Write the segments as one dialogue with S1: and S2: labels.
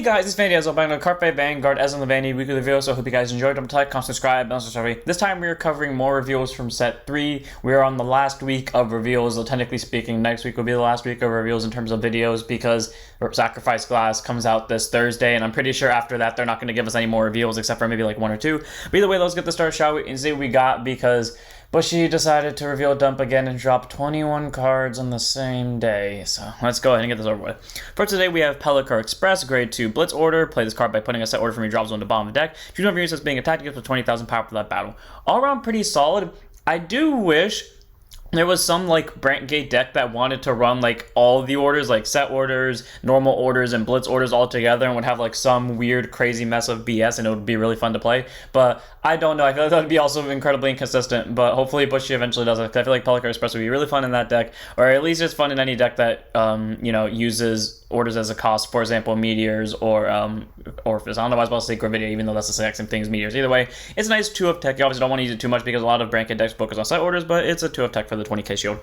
S1: guys, it's Vanity Ezel back on Carpe Vanguard as on the Vanity weekly review, so I hope you guys enjoyed. Don't like, comment, subscribe, and subscribe. This time we are covering more reveals from set 3. We are on the last week of reveals, though technically speaking, next week will be the last week of reveals in terms of videos because Sacrifice Glass comes out this Thursday, and I'm pretty sure after that they're not going to give us any more reveals except for maybe like 1 or 2. But either way, let's get the start, shall we, and see what we got because Bushy decided to reveal dump again and drop 21 cards on the same day. So let's go ahead and get this over with. For today, we have Pellicar Express, grade 2 Blitz order. Play this card by putting a set order from your drop zone to bottom of the deck. Choose one of your units as being attacked, you get 20,000 power for that battle. All around pretty solid. I do wish there was some like Brant Gate deck that wanted to run like all the orders, like set orders, normal orders, and blitz orders all together, and would have like some weird crazy mess of BS, and it would be really fun to play. But I don't know. I feel like that would be also incredibly inconsistent. But hopefully Bushy eventually does it. I feel like Pellicar Express would be really fun in that deck, or at least it's fun in any deck that uses orders as a cost. For example, meteors or Orphis. I don't know why I was about to say Gravidia, even though that's the exact same thing as meteors. Either way, it's a nice 2 of tech. You obviously don't want to use it too much because a lot of Brant Gate decks focus on set orders, but it's a 2 of tech for the 20k shield.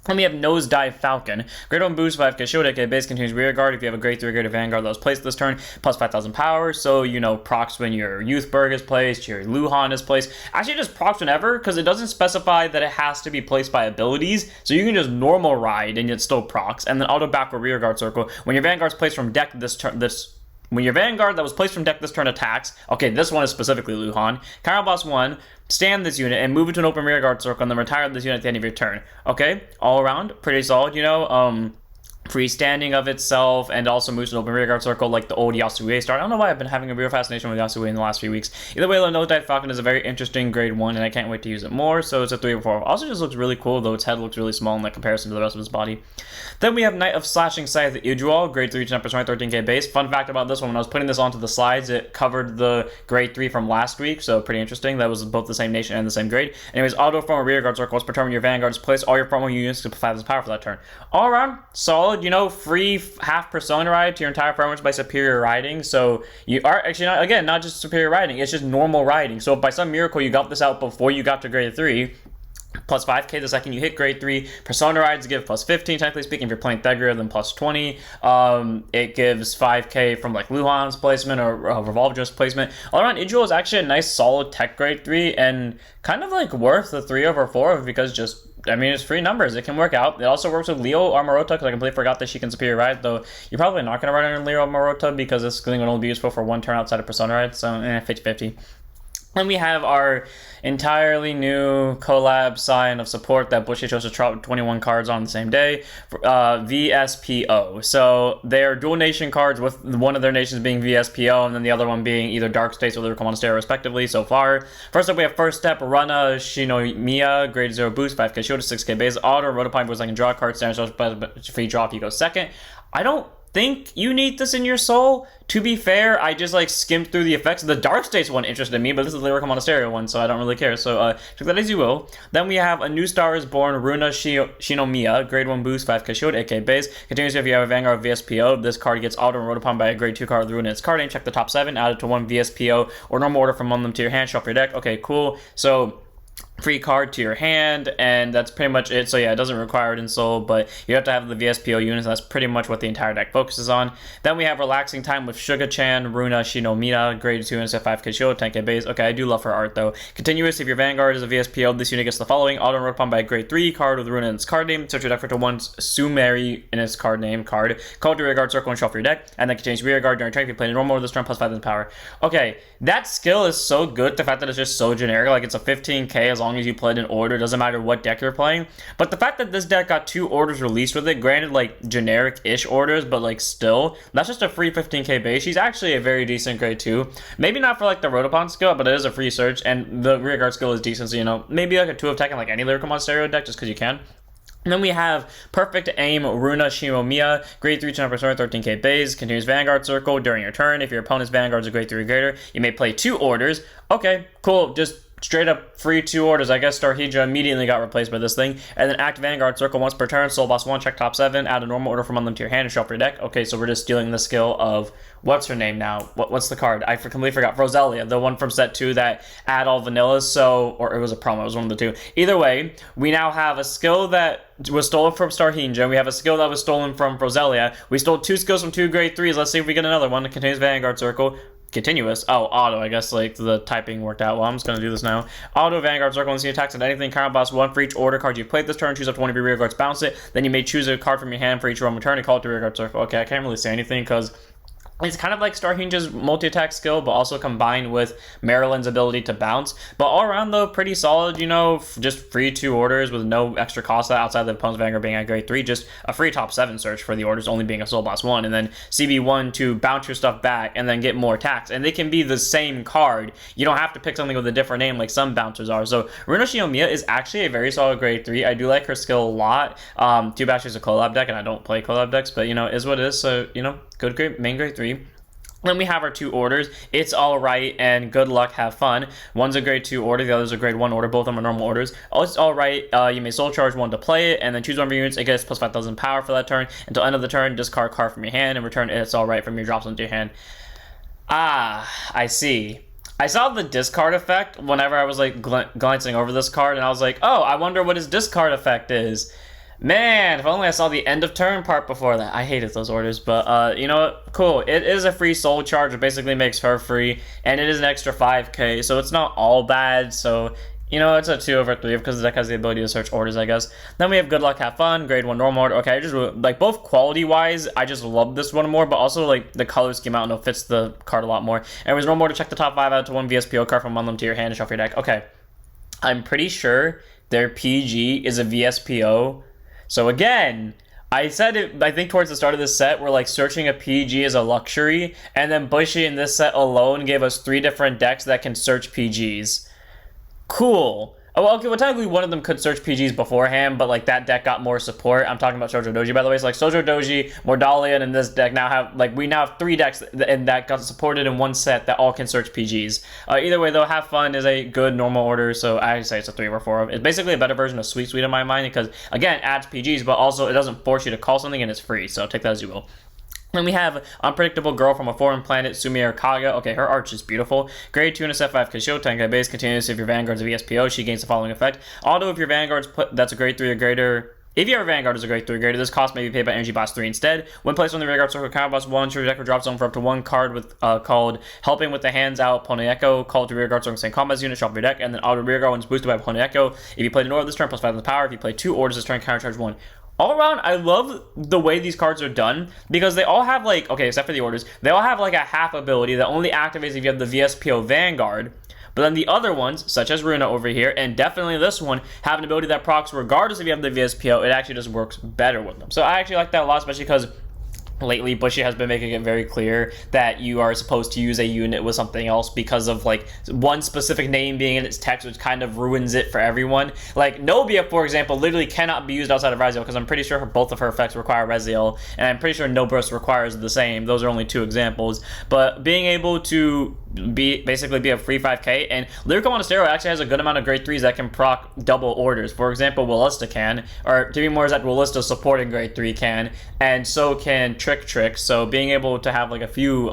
S1: Then we have Nosedive Falcon. Grade 1 boost, 5k shield, AK base, continues rear guard. If you have a grade 3 grade Vanguard that was placed this turn, plus 5,000 power. So, procs when your Youthberg is placed, your Luhan is placed. Actually, just procs whenever, because it doesn't specify that it has to be placed by abilities. So you can just normal ride and it's still procs. And then auto backward rear guard circle. When your Vanguard's placed from deck when your Vanguard that was placed from deck this turn attacks, okay, this one is specifically Luhan, counterblast 1, stand this unit, and move it to an open rear guard circle, and then retire this unit at the end of your turn. Okay, all around, pretty solid, freestanding of itself, and also moves to an open rear guard circle like the old Yasue start. I don't know why I've been having a real fascination with Yasue in the last few weeks. Either way, Nosedive Falcon is a very interesting grade 1, and I can't wait to use it more, so it's a 3 or 4. Also just looks really cool, though its head looks really small in like comparison to the rest of its body. Then we have Knight of Slashing Scythe Idrual, grade 3 10%, 13k base. Fun fact about this one, when I was putting this onto the slides, it covered the grade 3 from last week, so pretty interesting. That was both the same nation and the same grade. Anyways, auto form a rear guard circle. Let's determine your Vanguards. Place all your formal units to 5,000 power for that turn. All around, solid, free half persona ride to your entire formats by superior riding. So you are actually not just superior riding, it's just normal riding. So if by some miracle you got this out before you got to grade 3, plus 5k the second you hit grade 3. Persona rides give plus 15, technically speaking. If you're playing Thegria, then plus 20. It gives 5k from like Luhan's placement or Revolver's placement. All around, Idrual is actually a nice solid tech grade 3 and kind of like worth the 3 over 4 because it's free numbers. It can work out. It also works with Leo Armorota because I completely forgot that she can superior ride, though you're probably not going to ride on Leo Armorota because this thing would only be useful for 1 turn outside of Persona ride, so 50-50. Then we have our entirely new collab sign of support that Bushy chose to drop 21 cards on the same day, VSPO. So they're dual nation cards with one of their nations being VSPO and then the other one being either Dark States or Lyrical Monastery respectively so far. First up we have First Step, Runa Shinomiya, grade 0 boost, 5k shield, 6k base, auto, Rotopine was I can draw a card, standard free draw if you go second. I don't think you need this in your soul. To be fair, I just skimmed through the effects. The Dark States one interested me, but this is the Lyrical Monastery one, so I don't really care. So take that as you will. Then we have A New Star is Born, Runa Shinomiya, grade 1 boost, 5k shield, 8k base. Continuously, if you have a Vanguard VSPO, this card gets auto and wrote upon by a grade 2 card with Runa in its card name. Check the top 7, add it to 1 VSPO or normal order from among them to your hand, shuffle your deck. Okay, cool. So free card to your hand, and that's pretty much it. So yeah, it doesn't require it in soul, but you have to have the VSPO units. That's pretty much what the entire deck focuses on. Then we have Relaxing Time with Suga-chan, Runa Shinomiya, grade 2 instead 5k shield, 10k base. Okay, I do love her art though. Continuous, if your Vanguard is a VSPO, this unit gets the following: auto wrote upon by a grade 3 card with Runa in its card name. Search your deck for 1 Sumeri in its card name card. Call to rear guard circle and shuffle your deck, and then continues rear guard during turn if you play a normal this turn plus 5,000 power. Okay, that skill is so good. The fact that it's just so generic, like it's a 15k as long as you played an order, doesn't matter what deck you're playing. But the fact that this deck got 2 orders released with it, granted generic-ish orders, but still, that's just a free 15k base. She's actually a very decent grade 2. Maybe not for the Rotopon skill, but it is a free search, and the rear guard skill is decent, so maybe a 2 of tech in any Lyrical Monastery deck just because you can. And then we have Perfect Aim, Runa Shinomiya, grade 3 10%, 13k base, continues Vanguard circle during your turn. If your opponent's Vanguard is a grade 3 or greater, you may play 2 orders. Okay, cool, just straight up free 2 orders. I guess Starhedra immediately got replaced by this thing. And then act Vanguard, circle once per turn, soul boss 1, check top 7, add a normal order from among them to your hand and shuffle your deck. Okay, so we're just stealing the skill of, what's her name now? What's the card? I completely forgot. Roselia, the one from set 2 that add all vanillas, so, or it was a promo, it was one of the two. Either way, we now have a skill that was stolen from Starhedra. We have a skill that was stolen from Roselia. We stole 2 skills from 2 grade 3s. Let's see if we get another one. It contains Vanguard Circle. Continuous. Oh, auto. I guess like the typing worked out. Well, I'm just going to do this now. Auto Vanguard Circle and see attacks at anything. Counter boss 1 for each order card you played this turn. Choose up to one of your rear guards, bounce it. Then you may choose a card from your hand for each roam return and call it to rear guard circle. Okay, I can't really say anything because it's kind of like Starhedra's multi-attack skill, but also combined with Marilyn's ability to bounce. But all around, though, pretty solid, you know, just free 2 orders with no extra cost outside the opponent's Vanguard being at grade 3. Just a free top 7 search for the orders, only being a Soul Boss 1. And then CB1 to bounce your stuff back and then get more attacks. And they can be the same card. You don't have to pick something with a different name like some bouncers are. So Runa Shiomiya is actually a very solid grade 3. I do like her skill a lot. Too bad she's a collab deck, and I don't play collab decks, but, you know, is what it is. So, you know, good grade, main grade 3. Then we have our 2 orders. It's alright and good luck, have fun. One's a grade 2 order, the other's a grade 1 order. Both of them are normal orders. Oh, it's alright. You may soul charge 1 to play it, and then choose one of your units. It gets plus 5,000 power for that turn. Until end of the turn, discard card from your hand and return It's Alright from your drops into your hand. Ah, I see. I saw the discard effect whenever I was like glancing over this card, and I was like, oh, I wonder what his discard effect is. Man, if only I saw the end of turn part before that. I hated those orders, but you know what? Cool. It is a free soul charge. It basically makes her free, and it is an extra 5k, so it's not all bad. So, you know, it's a 2/3 because the deck has the ability to search orders, I guess. Then we have Good Luck, Have Fun, grade 1 normal order. Okay, I just, like, both quality-wise, I just love this one more, but also, like, the color scheme, I don't know, fits the card a lot more. And it was normal order, check the top 5 out to 1 VSPO card from among them to your hand and shuffle your deck. Okay. I'm pretty sure their PG is a VSPO. So again, I said it, I think towards the start of this set, we're like searching a PG as a luxury, and then Bushy in this set alone gave us 3 different decks that can search PGs. Cool. Oh, okay, well, technically one of them could search PGs beforehand, but, like, that deck got more support. I'm talking about Shoujo Doji, by the way. So, like, Shoujo Doji, Mordalia, and this deck now have, like, we now have 3 decks that got supported in one set that all can search PGs. Either way, though, Have Fun is a good normal order, so I say it's a 3 or 4. It's basically a better version of Sweet Sweet in my mind, because, again, it adds PGs, but also it doesn't force you to call something, and it's free, so take that as you will. Then we have Unpredictable Girl from a Foreign Planet, Sumiya Kaga. Okay, her arch is beautiful. Grade 2 and a set 5 Kisho, Tenkai base. Continuous if your Vanguard's a VSPO, she gains the following effect. Auto if your Vanguard's that's a grade 3 or greater. If your Vanguard is a grade 3 or greater, this cost may be paid by Energy Boss 3 instead. When placed on the rear guard circle, Counter Boss 1, your deck will drop zone for up to 1 card with called Helping with the Hands Out, Pony Echo. Call to rear guard circle, same combat unit, shuffle your deck, and then auto rear guard when it's boosted by Pony Echo. If you played an order this turn, plus 5 in power. If you play 2 orders this turn, counter charge 1. All around, I love the way these cards are done because they all have, like, okay, except for the orders, they all have, like, a half ability that only activates if you have the VSPO Vanguard. But then the other ones, such as Runa over here, and definitely this one, have an ability that procs regardless if you have the VSPO. It actually just works better with them. So I actually like that a lot, especially because lately Bushy has been making it very clear that you are supposed to use a unit with something else because of, like, one specific name being in its text, which kind of ruins it for everyone. Like, Nobia, for example, literally cannot be used outside of Raziel because I'm pretty sure both of her effects require Raziel, and I'm pretty sure Nobrus requires the same. Those are only 2 examples. But being able to basically be a free 5k, and Lyrical Monasterio actually has a good amount of grade 3s that can proc double orders. For example, Willista can, or to be more exact, Willista supporting grade 3 can, and so can Trick. So being able to have, like, a few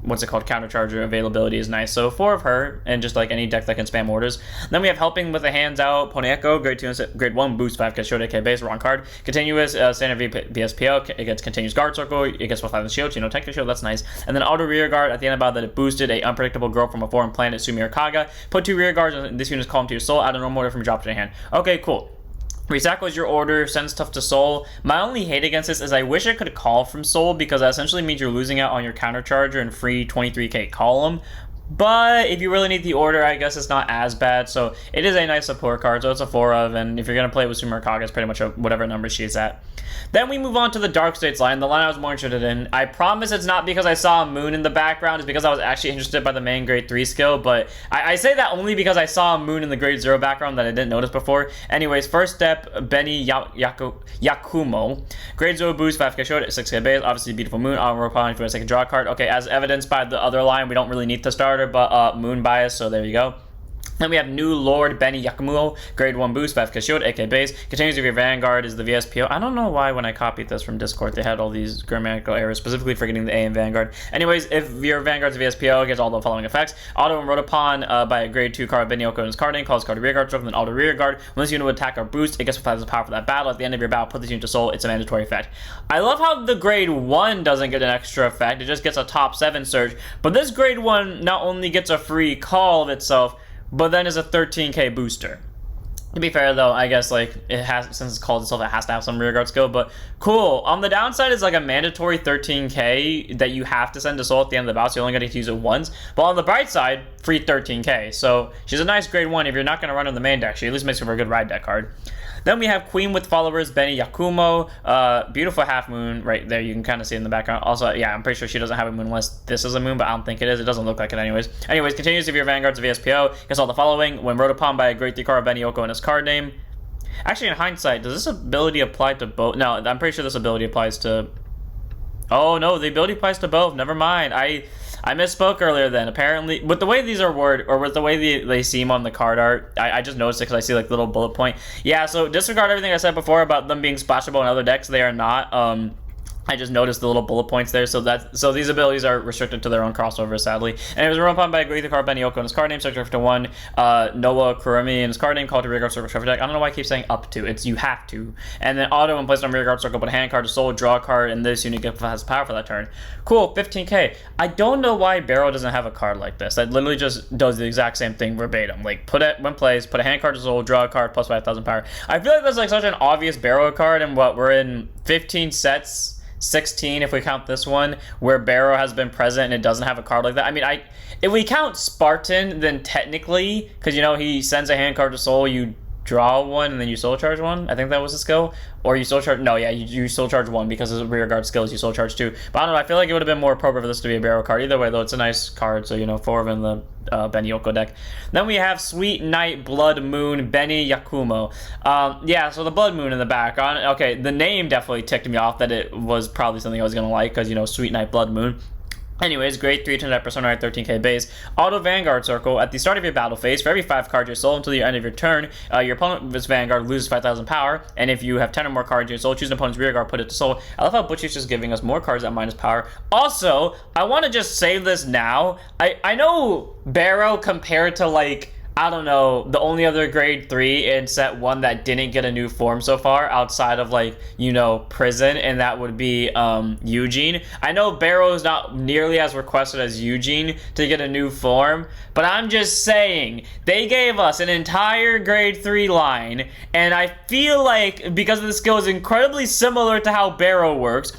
S1: countercharger availability is nice. So 4 of her, and just like any deck that can spam orders. Then we have Helping with the Hands Out, Pony Echo, grade 2 and grade 1 boost 5k show deck base, wrong card. Continuous standard VSPO, it gets continuous guard circle, it gets plus 5 in shield, you know, technical shield, that's nice. And then auto rear guard at the end about that it boosted a Unpredictable Girl from a Foreign Planet, Sumiya Kaga. Put 2 rear guards, and this unit is calm to your soul, add a normal order from your drop to your hand. Okay, cool. Recycles your order, sends stuff to Soul. My only hate against this is I wish I could call from Soul because that essentially means you're losing out on your countercharger and free 23k column. But if you really need the order, I guess it's not as bad. So it is a nice support card, so it's a 4 of, and if you're going to play with Sumiya Kaga, it's pretty much whatever number she's at. Then we move on to the Dark States line, the line I was more interested in. I promise it's not because I saw a moon in the background, it's because I was actually interested by the main grade 3 skill, but I say that only because I saw a moon in the grade 0 background that I didn't notice before. Anyways, first step, Benny Yakumo. Grade 0 boost, 5k short, 6k base, obviously beautiful moon, I'll reply if you want to take a draw card. Okay, as evidenced by the other line, we don't really need the starter, but moon bias, so there you go. Then we have New Lord Benny Yakumo, grade 1 boost, 5k shield, 8k base. Continues if your Vanguard is the VSPO. I don't know why when I copied this from Discord they had all these grammatical errors, specifically for getting the A in Vanguard. Anyways, if your Vanguard's VSPO, it gets all the following effects. Auto and Rotopon by a grade 2 card, Benny Yoko in his card name, calls card rear guard stroke, then auto rear guard. When this unit would attack or boost, it gets 5 power for that battle. At the end of your battle, put this unit to soul. It's a mandatory effect. I love how the grade 1 doesn't get an extra effect. It just gets a top 7 surge. But this grade 1 not only gets a free call of itself, but then is a 13k booster. To be fair though, I guess like it has, since it's called itself, it has to have some rearguard skill, but cool. On the downside is like a mandatory 13k that you have to send to soul at the end of the battle, so you're only going to use it once. But on the bright side, free 13k. So she's a nice grade 1 if you're not going to run on the main deck. She at least makes her a good ride deck card. Then we have Queen with Followers, Benny Yakumo. Beautiful half moon right there. You can kind of see in the background. Also, yeah, I'm pretty sure she doesn't have a moon unless this is a moon, but I don't think it is. It doesn't look like it anyways. Anyways, continues if your Vanguard's a VSPO. Gets all the following. When Rotopon by a grade 3 card, Benny Yoko in his card name. Actually, in hindsight, does this ability apply to both? No, I'm pretty sure this ability applies to... Oh, no, the ability applies to both. Never mind. I misspoke earlier then. Apparently, with the way these are worded, or with the way they seem on the card art, I just noticed it because I see like little bullet point. Yeah, so disregard everything I said before about them being splashable in other decks. They are not. I just noticed the little bullet points there, so these abilities are restricted to their own crossover, sadly. And it was run upon by a grade 3 card, Benny Yoko in his card name, subject to 1, Noah Kurumi in his card name, called to rear guard circle shuffle deck. I don't know why I keep saying up to, it's you have to. And then auto when placed on rear guard circle, put a hand card to soul, draw a card, and this unit has power for that turn. Cool, 15k. I don't know why Barrow doesn't have a card like this. That literally just does the exact same thing verbatim. Like, put it when placed, put a hand card to soul, draw a card, plus 5,000 power. I feel like that's like such an obvious Barrow card, and what, we're in 15 sets, 16 if we count this one, where Barrow has been present and it doesn't have a card like that. I mean, if we count Spartan, then technically, because, you know, he sends a hand card to soul, you draw one and then you soul charge one. I think that was the skill. Or you soul charge... No, yeah, you soul charge one because of the rear guard skills, you soul charge two. But I don't know, I feel like it would have been more appropriate for this to be a Barrow card. Either way, though, it's a nice card, so, you know, 4 of them in the Benny Yoko deck. Then we have Sweet Night Blood Moon Benny Yakumo. Yeah, so the Blood Moon in the back. Okay, the name definitely ticked me off that it was probably something I was going to like, because, you know, Sweet Night Blood Moon. Anyways, grade 3 to that persona 13k base. Auto Vanguard Circle. At the start of your battle phase, for every 5 cards you soul until the end of your turn, your opponent's Vanguard loses 5,000 power, and if you have 10 or more cards you soul, choose an opponent's rear guard, put it to soul. I love how Butchie's just giving us more cards at minus power. Also, I want to just say this now. I know Barrow compared to, like, I don't know, the only other grade 3 in set 1 that didn't get a new form so far outside of, like, you know, Prison, and that would be Eugene. I know Barrow's not nearly as requested as Eugene to get a new form, but I'm just saying, they gave us an entire grade 3 line, and I feel like because the skill is incredibly similar to how Barrow works,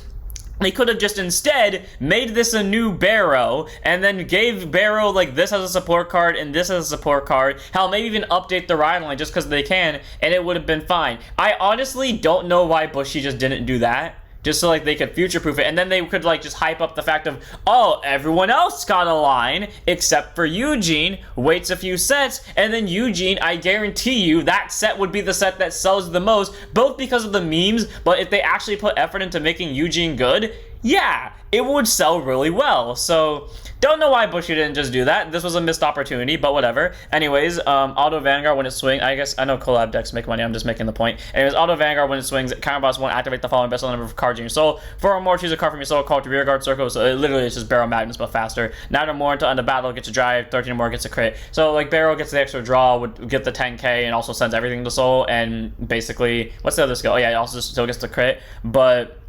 S1: they could have just instead made this a new Barrow and then gave Barrow like this as a support card and this as a support card. Hell, maybe even update the ride line just because they can, and it would have been fine. I honestly don't know why Bushy just didn't do that. Just so like they could future-proof it, and then they could like just hype up the fact of, oh, everyone else got a line except for Eugene, waits a few sets, and then Eugene, I guarantee you that set would be the set that sells the most, both because of the memes, but if they actually put effort into making Eugene good, yeah, it would sell really well. So don't know why Bushy didn't just do that. This was a missed opportunity, but whatever. Anyways, Auto Vanguard when it swings, I guess, I know collab decks make money, I'm just making the point. Anyways, Auto Vanguard when it swings, counter boss won't activate the following best number of cards in your soul. 4 or more, choose a card from your soul, call to rear guard circle, so it literally is just Barrow Magnus, but faster. 9 or more until end of battle gets a drive, 13 or more gets a crit. So like Barrow gets the extra draw, would get the 10k, and also sends everything to soul, and basically, what's the other skill? Oh yeah, it also still gets the crit, but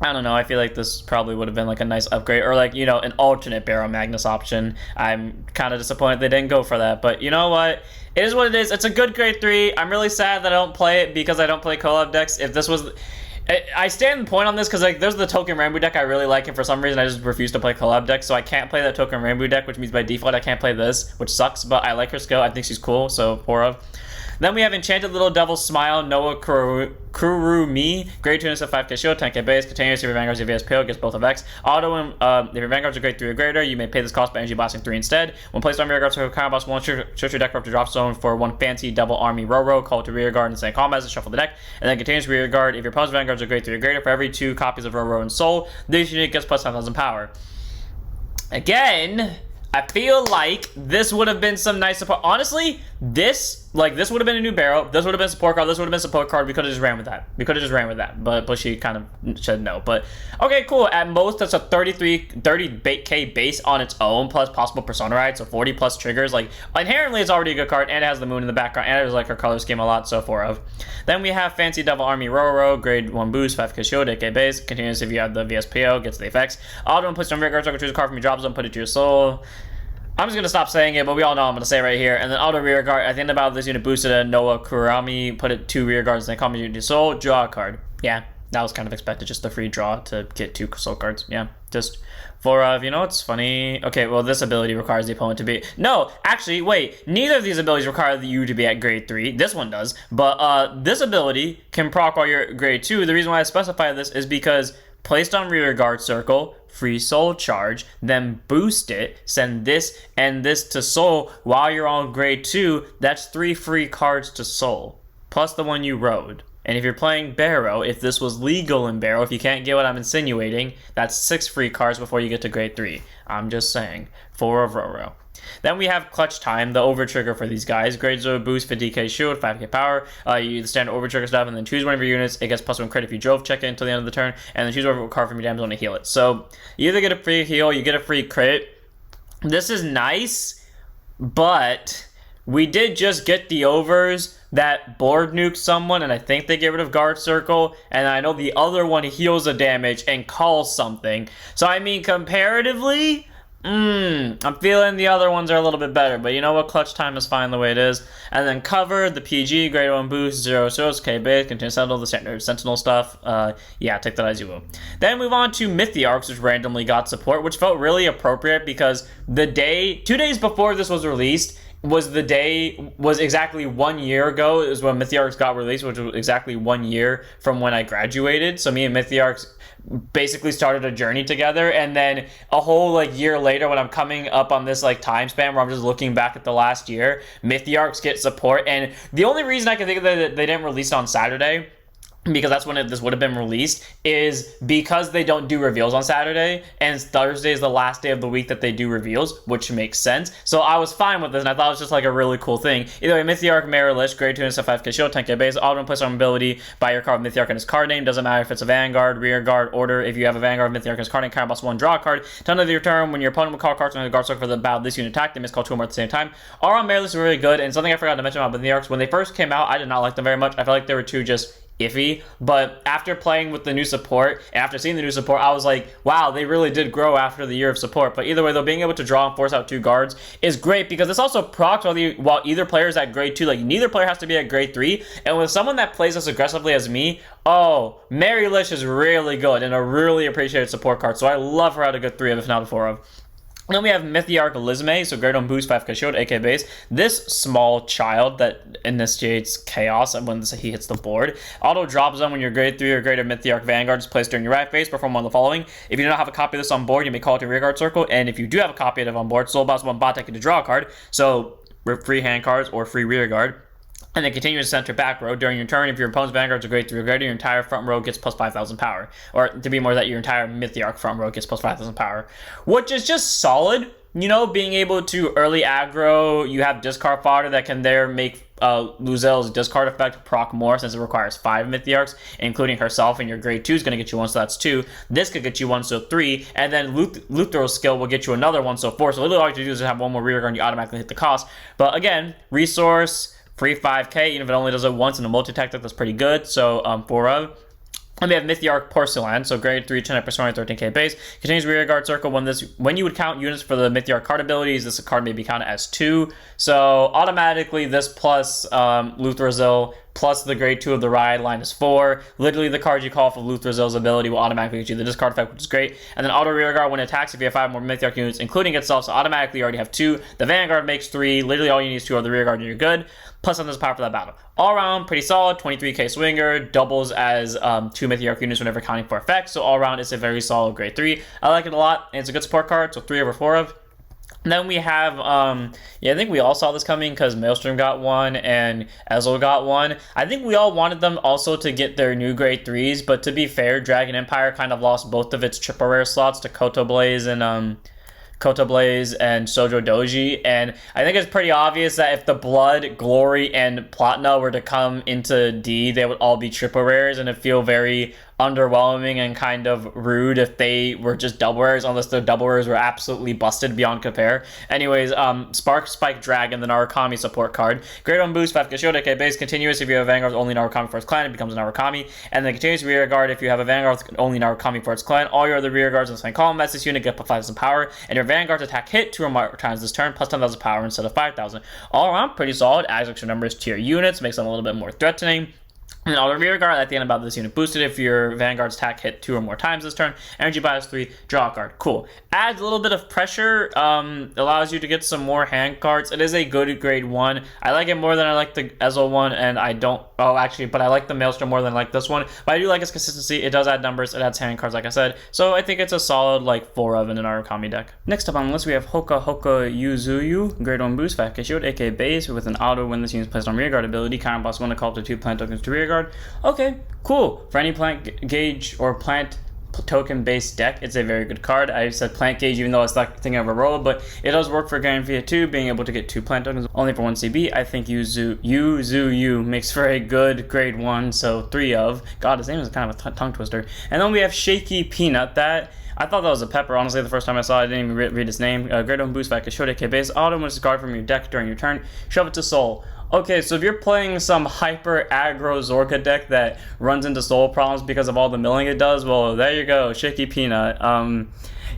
S1: I don't know, I feel like this probably would have been like a nice upgrade, or like, you know, an alternate Barrow Magnus option. I'm kind of disappointed they didn't go for that, but you know what? It is what it is. It's a good grade 3. I'm really sad that I don't play it because I don't play collab decks. If this was... I stand the point on this because like there's the Token Rainbow deck I really like, and for some reason I just refuse to play collab decks, so I can't play that Token Rainbow deck, which means by default I can't play this, which sucks, but I like her skill. I think she's cool, so 4 of. Then we have Enchanted Little Devil Smile, Noah Kurumi, grade 2 of 5k shield, 10k base, continuous if your Vanguard's a VSPO, gets both of X. Auto, if your Vanguard's a grade 3 or greater, you may pay this cost by energy blasting 3 instead. When placed on rear guard, so combat boss won't switch your deck up to drop zone for 1 fancy double army Roro, call to rear guard and say combat, shuffle the deck, and then continuous rear guard. If your opponent's Vanguard's a grade 3 or greater, for every 2 copies of Roro and Soul, this unit gets plus 5,000 power. Again, I feel like this would have been some nice support. Honestly, this would have been a new barrel. This would have been a support card. This would have been a support card. We could have just ran with that. But she kind of said no. But okay, cool. At most, that's a 30k base on its own, plus possible persona ride, so 40 plus triggers. Like, inherently, it's already a good card, and it has the moon in the background, and it was like her color scheme a lot, so 4 of. Then we have Fancy Devil Army Roro, grade 1 boost, 5k shield, 8k base. Continues if you have the VSPO, gets the effects. Auto and puts on rear guard, so choose a card from your drop zone, put it to your soul. I'm just going to stop saying it, but we all know I'm going to say it right here. And then auto rear guard. At the end of battle, this unit boosted a Noah Kurami, put it 2 rear guards, and then comment your soul, draw a card. Yeah, that was kind of expected, just the free draw to get 2 soul cards. Yeah, just for, you know what's funny? Okay, well, this ability requires the opponent to be... No, actually, wait. Neither of these abilities require you to be at grade 3. This one does. But this ability can proc while you're at grade 2. The reason why I specify this is because placed on rear guard circle, free soul charge, then boost it, send this and this to soul while you're on grade 2. That's 3 free cards to soul, plus the one you rode. And if you're playing Barrow, if this was legal in Barrow, if you can't get what I'm insinuating, that's 6 free cards before you get to grade 3. I'm just saying. 4 of Roro. Then we have Clutch Time, the over trigger for these guys. Grade 0 boost, 50k shield, 5k power. You the standard over trigger stuff, and then choose one of your units. It gets +1 crit if you drove check it until the end of the turn, and then choose whatever card from your damage zone to heal it. So you either get a free heal, you get a free crit. This is nice, but we did just get the overs that board nuke someone, and I think they get rid of guard circle, and I know the other one heals the damage and calls something. So I mean, comparatively, I'm feeling the other ones are a little bit better, but you know what? Clutch Time is fine the way it is. And then cover, the PG, grade 1 boost, 0 souls, K base, continue Sentinel, the standard Sentinel stuff. Yeah, take that as you will. Then move on to Mythiarchs, which randomly got support, which felt really appropriate because the day, 2 days before this was released, was exactly 1 year ago. It was when Mythiarchs got released, which was exactly 1 year from when I graduated. So me and Mythiarchs basically started a journey together, and then a whole like year later, when I'm coming up on this like time span where I'm just looking back at the last year, Mythiarchs get support. And the only reason I can think of that they didn't release it on Saturday, because that's when this would have been released, is because they don't do reveals on Saturday, and Thursday is the last day of the week that they do reveals, which makes sense. So I was fine with this, and I thought it was just like a really cool thing. Either way, Mythiarch, Mirrorless, grade 2 and 5k shield, 10k base, auto place on ability by your card with Mythiarch and his card name. Doesn't matter if it's a Vanguard, Rear Guard, Order. If you have a Vanguard, Mythiarch and his card name, card boss 1, draw a card. Turn of your turn, when your opponent will call cards on the guard circle for the battle, this unit attack, they miscall 2 or more at the same time. All on Mirrorless is really good, and something I forgot to mention about Mythiarchs, when they first came out, I did not like them very much. I felt like they were too just iffy, but after playing with the new support, and after seeing the new support, I was like, wow, they really did grow after the year of support. But either way, though, being able to draw and force out 2 guards is great, because it's also procs while either player is at grade 2. Like, neither player has to be at grade 3, and with someone that plays as aggressively as me, oh, Mary Lish is really good and a really appreciated support card, so I love her at a good 3 of, if not a 4 of. Then we have Mythiarch Elizame, so grade 1 boost, 5k shield, 8k base. This small child that initiates chaos when he hits the board. Auto drop zone when your grade 3 or greater Mythiarch Vanguard is placed during your right phase. Perform one of the following. If you do not have a copy of this on board, you may call it to rear guard circle. And if you do have a copy of it on board, Soul Boss 1 bot, take it to draw a card. So free hand cards or free rear guard. And then continue to center back row. During your turn, if your opponent's Vanguard is a grade 3 or greater, your entire front row gets plus 5,000 power. Or to be more, that your entire Mythiarch front row gets plus 5,000 power. Which is just solid. You know, being able to early aggro, you have discard fodder that can there make Luzel's discard effect proc more, since it requires 5 Mythiarchs, including herself, and your grade 2 is going to get you 1, so that's 2. This could get you 1, so 3, and then Luther's skill will get you another 1, so 4. So literally all you have to do is have 1 more rear guard and you automatically hit the cost. But again, resource, free 5k, even if it only does it once in a multi-tactic, that's pretty good, so 4 of. And we have Mythiarch Porcelain, so grade 3, 10 persona, 13k base. Continues rear guard circle. When you would count units for the Mythiarch card abilities, this card may be counted as 2. So automatically, this plus Luthrazil plus the grade 2 of the ride line is 4. Literally, the card you call for Luthrazil's ability will automatically get you the discard effect, which is great. And then auto rear guard when it attacks if you have 5 more Mythiarch units, including itself, so automatically you already have 2. The Vanguard makes 3. Literally, all you need is 2 of the rear guard and you're good. Plus on this power for that battle. All around, pretty solid. 23k swinger, doubles as 2 Mythiarch units whenever counting for effects. So all around, it's a very solid grade 3. I like it a lot, and it's a good support card, so 3 over 4 of. And then we have, yeah, I think we all saw this coming because Maelstrom got 1 and Ezel got 1. I think we all wanted them also to get their new grade 3s, but to be fair, Dragon Empire kind of lost both of its triple rare slots to Koto Blaze and Kota Blaze, and Sojo Doji. And I think it's pretty obvious that if the Blood, Glory, and Platna were to come into D, they would all be triple rares, and it'd feel very underwhelming and kind of rude if they were just double rares, unless their double rares were absolutely busted beyond compare. Anyways, Spark Spike Dragon, the Narukami support card. Great on boost, 5 Kashioda, base continuous. If you have Vanguard with only Narukami for its clan, it becomes a Narukami. And then continuous rear guard, if you have a Vanguard with only Narukami for its clan, all your other rear guards in the same column as this unit get plus 5,000 power, and your Vanguard's attack hit 2 or more times this turn, plus 10,000 power instead of 5,000. All around, pretty solid. Adds extra numbers to your units, makes them a little bit more threatening. And all the rear guard at the end about this unit boosted if your Vanguard's attack hit 2 or more times this turn. Energy bias 3, draw a card. Cool. Adds a little bit of pressure, allows you to get some more hand cards. It is a good grade 1. I like it more than I like the Ezel one, and I don't, but I like the Maelstrom more than I like this one. But I do like its consistency. It does add numbers, it adds hand cards like I said. So I think it's a solid like 4 of in an Narukami deck. Next up on the list we have Hoka Hoka Yuzuyu, grade 1 boost, 5 Shield, aka base, with an auto when this unit is placed on rear guard ability. Counter boss 1 to call up to 2 plant tokens to rear guard. Okay, cool. For any plant gauge or plant token based deck, it's a very good card. I said plant gauge even though it's not thinking of a roll, but it does work for Guarantee 2, being able to get 2 plant tokens only for 1 CB. I think Yuzuyu makes for a good grade 1, so 3 of. God, his name is kind of a tongue twister. And then we have Shaky Peanut. That I thought that was a pepper, honestly, the first time I saw it. I didn't even read his name. Grade 1 boost, back to Shodeke base. Auto when it's card from your deck during your turn, shove it to Soul. Okay, so if you're playing some hyper aggro Zorka deck that runs into Soul problems because of all the milling it does, well, there you go, Shaky Peanut.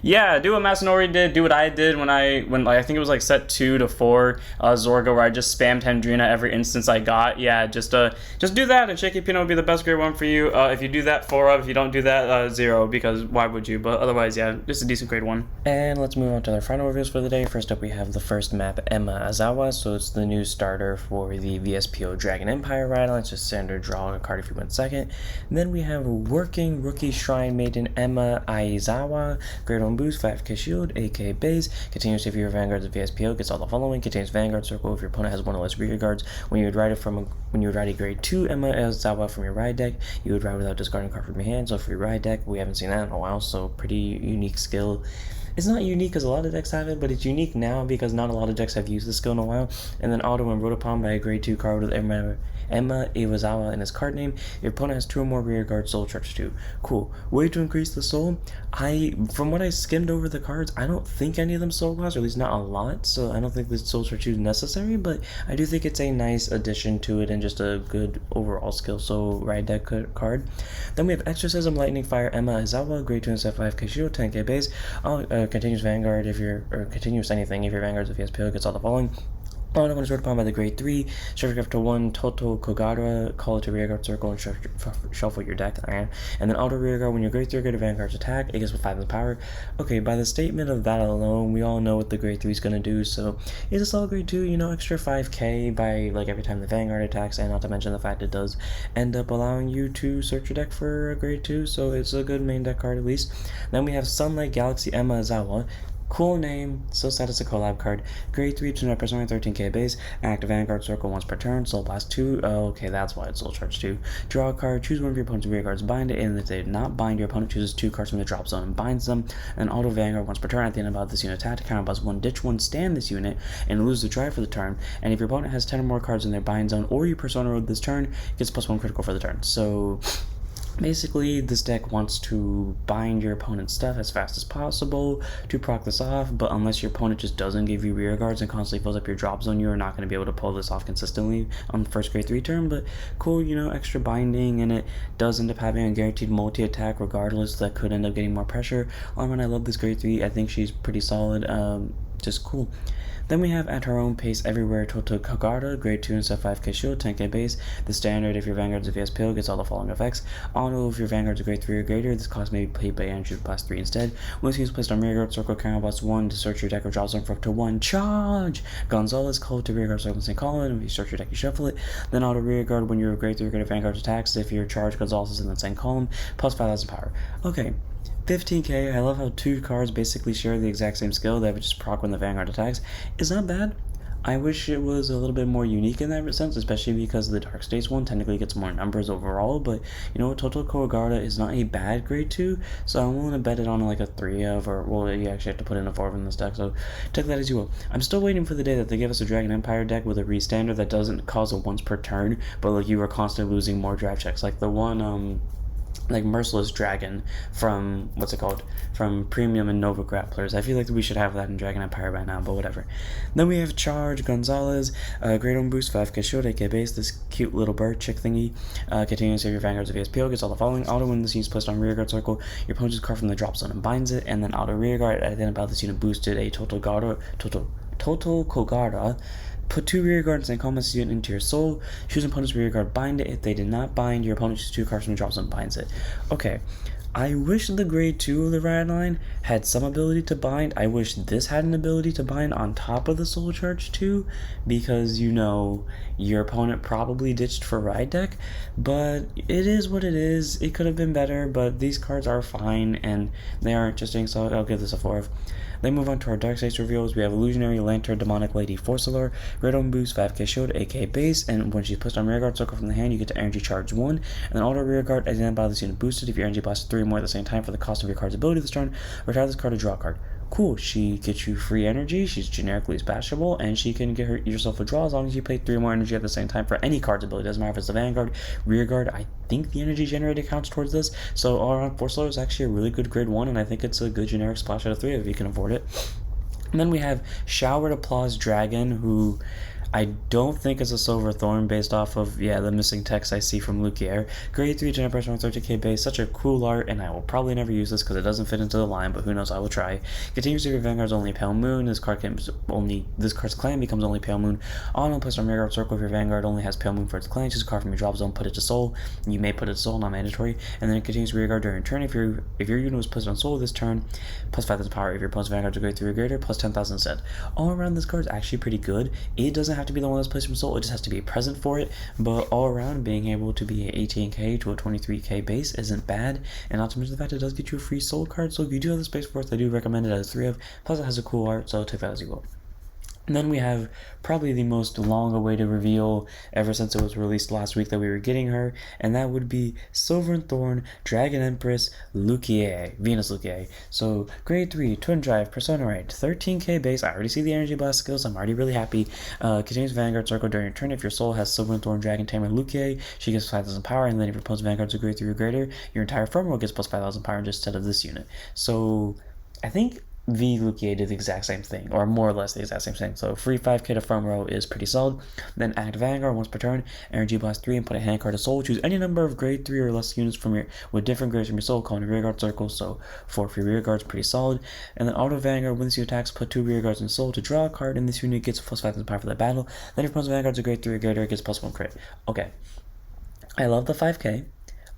S1: Yeah, do what Masanori did, do what I did when I think it was like set 2 to 4 Zorga, where I just spammed Hendrina every instance I got. Yeah, just do that, and Shaky Peanut would be the best grade 1 for you. If you do that, 4 of. If you don't do that, 0, because why would you? But otherwise, yeah, just a decent grade 1. And let's move on to our final reviews for the day. First up, we have the first map, Emma Azawa. So it's the new starter for the VSPO Dragon Empire Rattle. It's just standard, draw a card if you went second. And then we have Working Rookie Shrine Maiden Emma Aizawa, grade 1 boost, 5k shield, 8k base, continues if your Vanguard's a VSPO, gets all the following, contains Vanguard Circle if your opponent has 1 or less rear guards. When you would ride a grade 2 Emma Aizawa from your ride deck, you would ride without discarding a card from your hand. So for your ride deck, we haven't seen that in a while, so pretty unique skill. It's not unique because a lot of decks have it, but it's unique now because not a lot of decks have used this skill in a while. And then auto when wrote upon by a grade 2 card with Emma Iwazawa in his card name. Your opponent has 2 or more rear guard, soul charge 2. Cool. Way to increase the soul. From what I skimmed over the cards, I don't think any of them soul cost, or at least not a lot, so I don't think the soul charge 2 is necessary, but I do think it's a nice addition to it and just a good overall skill soul ride deck card. Then we have Exorcism Lightning Fire Emma Izawa, grade 2 and set 5k shield, 10k base. Continuous Vanguard continuous anything if your Vanguard's a VSPO, gets all the following. Auto when it's wrote upon by the grade 3, shuffle up to 1 Toto Kogara, call it to rear guard circle and shuffle your deck. And then auto rear guard when your grade 3 grade of Vanguard's attack, it gets with 5 power. Okay, by the statement of that alone, we all know what the grade 3 is going to do, so it's a solid grade 2, you know, extra 5k by like every time the Vanguard attacks, and not to mention the fact it does end up allowing you to search your deck for a grade 2, so it's a good main deck card at least. Then we have Sunlight Galaxy Emma Azawa. Cool name, so sad it's a collab card. Grade 3, 2 personally, 13k base. Active Vanguard Circle once per turn. Soul Blast 2. Oh, okay, that's why it's Soul Charge 2. Draw a card, choose one of your opponent's rear guards, bind it, and if they did not bind, your opponent chooses 2 cards from the drop zone and binds them. And auto Vanguard once per turn. At the end of this unit attack, counter boss 1, ditch 1, stand this unit, and lose the drive for the turn. And if your opponent has 10 or more cards in their bind zone, or you persona road this turn, gets +1 critical for the turn. So basically, this deck wants to bind your opponent's stuff as fast as possible to proc this off, but unless your opponent just doesn't give you rear guards and constantly fills up your drop zone, you're not going to be able to pull this off consistently on the first grade 3 turn. But cool, you know, extra binding, and it does end up having a guaranteed multi-attack regardless. That could end up getting more pressure. I love this grade 3. I think she's pretty solid. Just cool. Then we have At Her Own Pace Everywhere Toto Kagata, grade 2 and set 5k shield, 10k base. The standard if your Vanguard's a VSPO gets all the following effects. Auto if your Vanguard's a grade 3 or greater, this cost may be played by energy plus 3 instead. Once is placed on rear guard circle, counter boss 1 to search your deck or drop zone for up to 1 charge. Gonzalez call to rear guard circle in the same column. If you search your deck, you shuffle it. Then auto rear guard when you're a grade 3 or greater Vanguard's attacks. If your charge Gonzalez is in the same column, plus 5,000 power. Okay. 15k, I love how 2 cards basically share the exact same skill that would just proc when the Vanguard attacks. Is not bad.
S2: I wish it was a little bit more unique in that sense, especially because the Dark States one technically gets more numbers overall, but you know what, Total Kogarda is not a bad grade 2, so I'm willing to bet it on like a 3 of, or well, you actually have to put in a 4 in this deck, so take that as you will. I'm still waiting for the day that they give us a Dragon Empire deck with a restander that doesn't cause a once per turn, but like you are constantly losing more draft checks, like the one, like Merciless Dragon from what's it called, from Premium and Nova Grapplers. I feel like we should have that in Dragon Empire by now, but whatever. Then we have Charge Gonzalez, Great Own Boost 5k Shield, AK base, this cute little bird chick thingy. Continues to save your vanguards of ESPO, gets all the following. Auto when this unit is placed on rearguard circle, your opponent's card from the drop zone and binds it, and then auto rearguard at the end about this unit boosted a Total Kogarda. Put 2 rear guards and combat unit into your soul. Choose an opponent's rear guard, bind it. If they did not bind, your opponent chooses 2 cards from the drop zone and binds it. Okay. I wish the grade 2 of the Rad line had some ability to bind. I wish this had an ability to bind on top of the Soul Charge too, because you know your opponent probably ditched for Ride deck, but it is what it is. It could have been better, but these cards are fine and they are interesting, so I'll give this a 4 of. Then move on to our Dark States reveals. We have Illusionary, Lantern, Demonic Lady, Forceler, Red Own Boost, 5k Shield, AK base, and when she's pushed on rearguard circle from the hand, you get to Energy Charge 1, and then auto rearguard at the end by this unit boosted. If your energy blasts 3 or more at the same time for the cost of your card's ability this turn, retire this card to draw a card. Cool, she gets you free energy, she's generically splashable, and she can get yourself a draw as long as you play 3 more energy at the same time for any card's ability. Doesn't matter if it's the Vanguard, Rearguard. I think the energy generated counts towards this, so all around Forceler is actually a really good grade 1, and I think it's a good generic splash out of 3 if you can afford it. And then we have Showered Applause Dragon, who I don't think is a Silver Thorn based off of, the missing text I see from Lukier. Grade 3 General Pressure on 30k base, such a cool art, and I will probably never use this because it doesn't fit into the line, but who knows, I will try. Continues to your Vanguard's only Pale Moon. This card's clan becomes only Pale Moon. On place on rearguard circle, if your Vanguard only has Pale Moon for its clan, choose a card from your drop zone, put it to soul. You may put it to soul, not mandatory. And then it continues rearguard during your turn. If your unit was placed on soul this turn, plus 5,000 power. If your opponent's Vanguard's a grade 3 or greater, plus 10,000 instead. All around, this card is actually pretty good. It doesn't have to be the one that's placed from soul, it just has to be present for it, but all around being able to be an 18k to a 23k base isn't bad, and not to mention the fact it does get you a free soul card, so if you do have the space for it, I do recommend it as 3 of, plus it has a cool art, so take that as you will. And then we have probably the most long-awaited reveal ever since it was released last week that we were getting her, and that would be Silver Thorn, Dragon Empress, Lukier, Venus Lukier. So, grade 3, Twin Drive, Persona Right, 13k base. I already see the Energy Blast skills, I'm already really happy. Continues Vanguard Circle during your turn. If your soul has Silver Thorn, Dragon Tamer, Lukier, she gets 5,000 power, and then if your opponent's Vanguard's a grade 3 or greater, your entire firm row gets plus 5,000 power instead of this unit. So, I think V Lukier did the exact same thing, or more or less the exact same thing. So free 5k to front row is pretty solid. Then act Vanguard once per turn, Energy Blast 3, and put a hand card to soul. Choose any number of grade 3 or less units from with different grades from your soul, calling a rearguard circle. So 4 free rearguards, pretty solid. And then auto Vanguard, when this unit attacks, put 2 rearguards in soul to draw a card, and this unit gets plus 5,000 power for that battle. Then if opponent's Vanguard's a grade 3 or greater, it gets plus 1 crit. Okay. I love the 5k.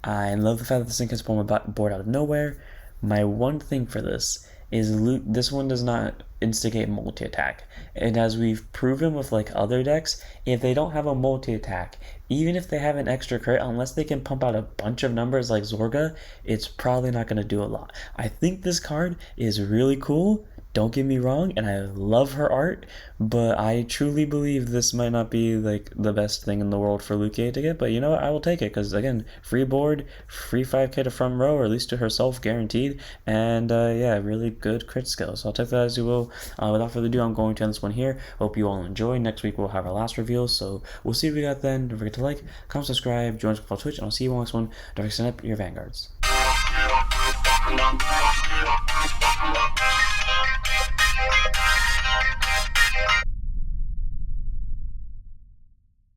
S2: I love the fact that this thing can spawn my board out of nowhere. My one thing for this is this one does not instigate multi-attack, and as we've proven with like other decks, if they don't have a multi-attack, even if they have an extra crit, unless they can pump out a bunch of numbers like Zorga, it's probably not going to do a lot. I think this card is really cool, don't get me wrong, and I love her art, but I truly believe this might not be like the best thing in the world for Lukier to get, but you know what, I will take it, because again, free board, free 5k to front row, or at least to herself, guaranteed, and really good crit skill, so I'll take that as you will. Without further ado, I'm going to end this one here. Hope you all enjoy. Next week we'll have our last reveal, so we'll see what we got then. Don't forget to like, comment, subscribe, join us on Twitch, and I'll see you on the next one. Don't forget to send up your Vanguards.